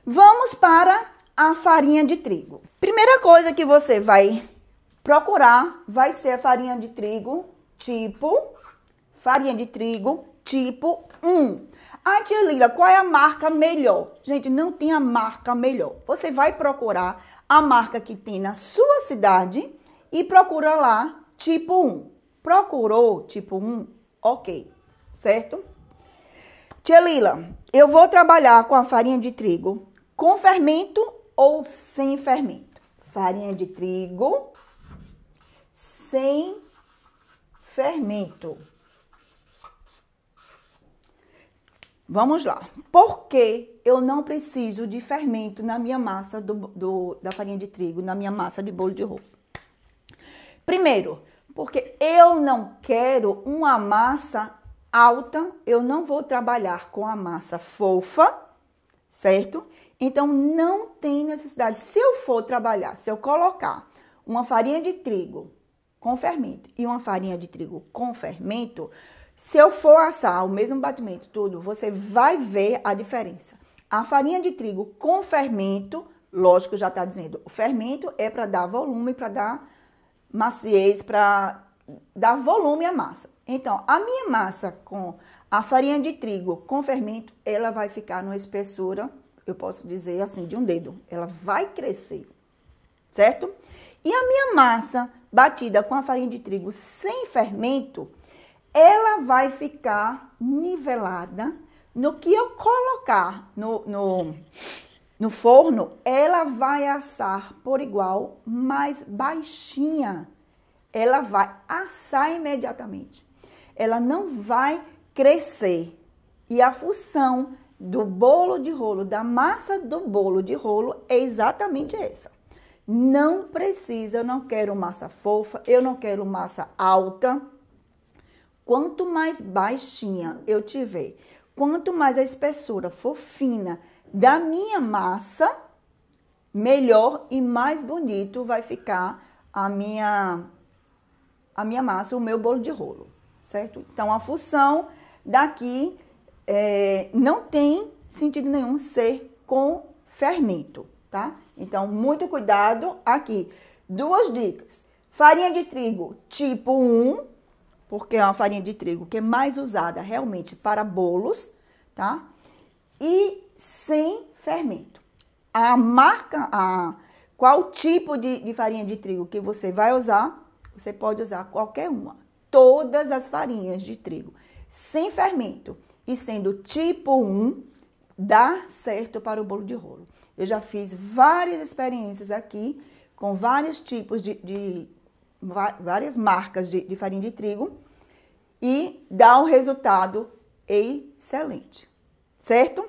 Vamos para a farinha de trigo. Primeira coisa que você vai procurar vai ser a farinha de trigo tipo 1. Ah, tia Lila, qual é a marca melhor? Gente, não tem a marca melhor. Você vai procurar a marca que tem na sua cidade e procura lá tipo 1. Procurou tipo 1? Ok, certo? Tia Lila, eu vou trabalhar com a farinha de trigo com fermento ou sem fermento? Farinha de trigo sem fermento. Vamos lá. Por que eu não preciso de fermento na minha massa da farinha de trigo, na minha massa de bolo de rolo? Primeiro, porque eu não quero uma massa alta, eu não vou trabalhar com a massa fofa, certo? Então, não tem necessidade. Se eu for trabalhar, se eu colocar uma farinha de trigo com fermento e uma farinha de trigo com fermento, se eu for assar o mesmo batimento, tudo, você vai ver a diferença. A farinha de trigo com fermento, lógico, já está dizendo, o fermento é para dar volume, para dar maciez, para dar volume à massa. Então, a minha massa com a farinha de trigo com fermento, ela vai ficar numa espessura, eu posso dizer assim, de um dedo. Ela vai crescer, certo? E a minha massa batida com a farinha de trigo sem fermento, ela vai ficar nivelada. No que eu colocar no forno, ela vai assar por igual, mas baixinha. Ela vai assar imediatamente. Ela não vai crescer. E a função do bolo de rolo, da massa do bolo de rolo, é exatamente essa. Não precisa, eu não quero massa fofa, eu não quero massa alta. Quanto mais baixinha eu tiver, quanto mais a espessura for fina da minha massa, melhor e mais bonito vai ficar a minha massa, o meu bolo de rolo, certo? Então, a função daqui não tem sentido nenhum ser com fermento, tá? Então, muito cuidado aqui. 2 dicas. Farinha de trigo tipo 1, porque é uma farinha de trigo que é mais usada realmente para bolos, tá? E sem fermento. A marca, qual tipo de farinha de trigo que você vai usar, você pode usar qualquer uma. Todas as farinhas de trigo sem fermento e sendo tipo 1, dá certo para o bolo de rolo. Eu já fiz várias experiências aqui com vários tipos várias marcas de farinha de trigo e dá um resultado excelente, certo?